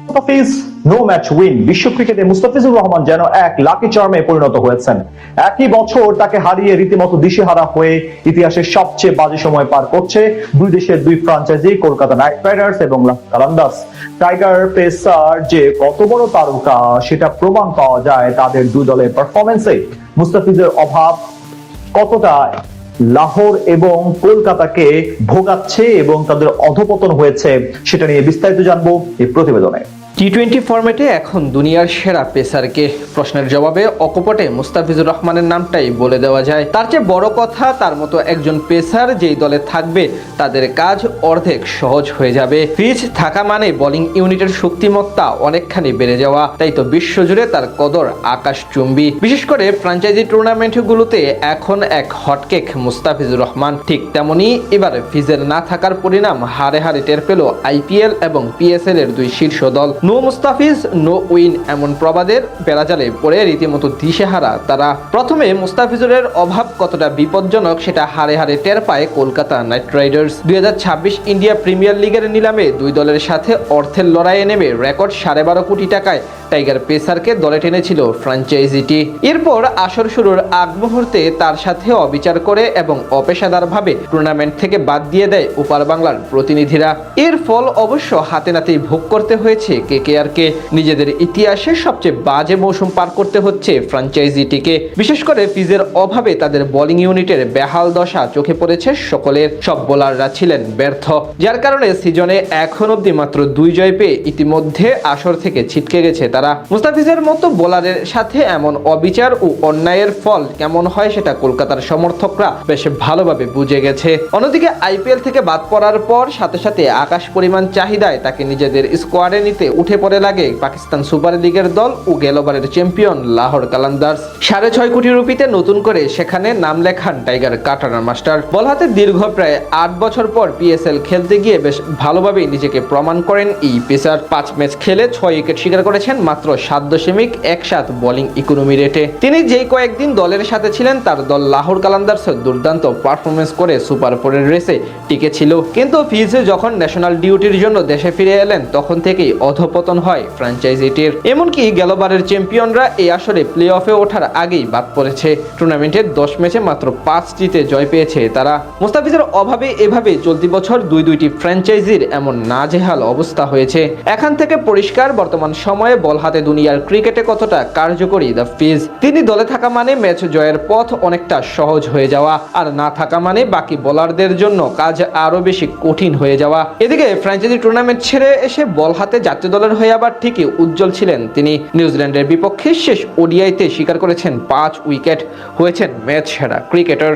Mustafiz no match win. বিশ্ব ক্রিকেটে মুস্তাফিজুর রহমান যেন এক লাকি চার্মে পরিণত হয়েছেন। একই বছর তাকে হারিয়ে রীতিমতো দিশেহারা হয়ে ইতিহাসের সবচেয়ে বাজে সময় পার করছে দুই দেশের দুই ফ্র্যাঞ্চাইজি কলকাতা নাইট রাইডার্স এবং কালান্দার্স। টাইগার পেসার যে কত বড় তারকা সেটা প্রমাণ পাওয়া যায় তাদের দুই দলের পারফরমেন্সে। মুস্তাফিজের অভাব কতটা লাহোর এবং কলকাতাকে ভোগাচ্ছে এবং তাদের অধপতন হয়েছে সেটা নিয়ে বিস্তারিত জানবো এই প্রতিবেদনে। টি-20 ফরম্যাটে এখন দুনিয়ার সেরা পেসারকে? প্রশ্নের জবাবে অকপটে মুস্তাফিজুর রহমানের নামটাই বলে দেওয়া যায়। তার চেয়ে বড় কথা, তার মতো একজন পেসার যেই দলে থাকবে তাদের কাজ অর্ধেক সহজ হয়ে যাবে। পিচ থাকা মানে বোলিং ইউনিটের শক্তিমত্তা অনেকখানি বেড়ে যাওয়া, তাই তো বিশ্বজুড়ে তার কদর আকাশচুম্বী। বিশেষ করে ফ্র্যাঞ্চাইজি টুর্নামেন্টগুলোতে এখন এক হটকেক মুস্তাফিজুর রহমান। ঠিক তেমনি এবার ফিজের না থাকার পরিণাম হারে হারে টের পেল আইপিএল এবং পিএসএল এর দুই শীর্ষ দল। নো মুস্তাফিজ নো উইন এমন প্রবাদের বেড়াজালে পড়ে রীতিমতো দিশেহারা তারা। প্রথমে মুস্তাফিজুরের অভাব কতটা বিপজ্জনক সেটা হারে হারে টের পায় Kolkata night Riders. 2026 India premier লিগের নিলামে দুই দলের সাথে অর্থের লড়াইয়ে নেমে রেকর্ড 12.5 কোটি টাকায় টাইগার পেসারকে দলে টেনেছিল ফ্র্যাঞ্চাইজিটি। এরপর আসর শুরুর আগ মুহূর্তে তার সাথে অবিচার করে এবং অপেশাদারভাবে টুর্নামেন্ট থেকে বাদ দিয়ে দেয় ওপার বাংলার প্রতিনিধিরা। এর ফল অবশ্য হাতে নাতেই ভোগ করতে হয়েছে কেকেআরকে। নিজেদের ইতিহাসে সবচেয়ে বাজে মৌসুম পার করতে হচ্ছে ফ্র্যাঞ্চাইজিটিকে। বিশেষ করে ফিজের অভাবে তাদের বোলিং ইউনিটের বেহাল দশা চোখে পড়েছে সকলের। সব বোলাররা ছিলেন ব্যর্থ, যার কারণে সিজনে এখন অব্দি মাত্র 2 জয় পেয়ে ইতিমধ্যে আসর থেকে ছিটকে গেছে তারা। মুস্তাফিজের মতো বোলারের সাথে এমন অবিচার ও অন্যায়ের ফল কেমন হয় সেটা কলকাতার সমর্থকরা বেশ ভালোভাবে বুঝে গেছে। অন্যদিকে আইপিএল থেকে বাদ পড়ার পর সাথে সাথে আকাশ পরিমাণ চাহিদায় তাকে নিজেদের স্কোয়াডে নিতে উঠে পড়ে লাগে পাকিস্তান সুপার লিগের দল ও গেলবারের চ্যাম্পিয়ন লাহোর কালান্দার্স। 6.5 কোটি রুপিতে নতুন করে সেখানে নাম লেখান টাইগার কাটানা মাস্টার। বল হাতে দীর্ঘ প্রায় 8 বছর পর পিএসএল খেলতে গিয়ে বেশ ভালোভাবেই নিজেকে প্রমাণ করেন এই পেসার। 5 ম্যাচ খেলে 6 উইকেট শিকার করেছেন মাত্র 7.17 বোলিং ইকোনমি রেটে। তিনি যেই কয়েকদিন দলের সাথে ছিলেন তার দল লাহোর কালান্দার্স দুর্দান্ত পারফরমেন্স করে সুপার 4-এর রেসে টিকে ছিল। কিন্তু ফিজে যখন ন্যাশনাল ডিউটির জন্য দেশে ফিরে এলেন তখন থেকেই অধপতন হয় ফ্র্যাঞ্চাইজিটির। এমনকি গেলবারের চ্যাম্পিয়নরা এই আসরে প্লে অফে ওঠার আগেই বাদ পড়েছে। টুর্নামেন্টের 10 ম্যাচে মাত্র 5টিতে জয় পেয়েছে তারা। মুস্তাফিজের অভাবে এভাবে চলতি বছর দুইটি ফ্র্যাঞ্চাইজির এমন নাজেহাল অবস্থা হয়েছে। এখান থেকে পরিষ্কার বর্তমান সময়ে বল হাতে দুনিয়ার ক্রিকেটে কতটা কার্যকরী দ্য ফিজ। তিনি দলে থাকা মানে ম্যাচ জয়ের পথ অনেকটা সহজ হয়ে যাওয়া, আর না থাকা মানে বাকি বোলারদের জন্য কাজ আরো বেশি কঠিন হয়ে যাওয়া। এদিকে ফ্র্যাঞ্চাইজি টুর্নামেন্ট ছেড়ে এসে বল হাতে জাতীয় দলের হয়ে আবার ঠিকই উজ্জ্বল ছিলেন তিনি। নিউজিল্যান্ডের বিপক্ষে শেষ ওডিআইতে শিকার করেছেন 5 উইকেট, হয়েছেন ম্যাচ সেরা ক্রিকেটার।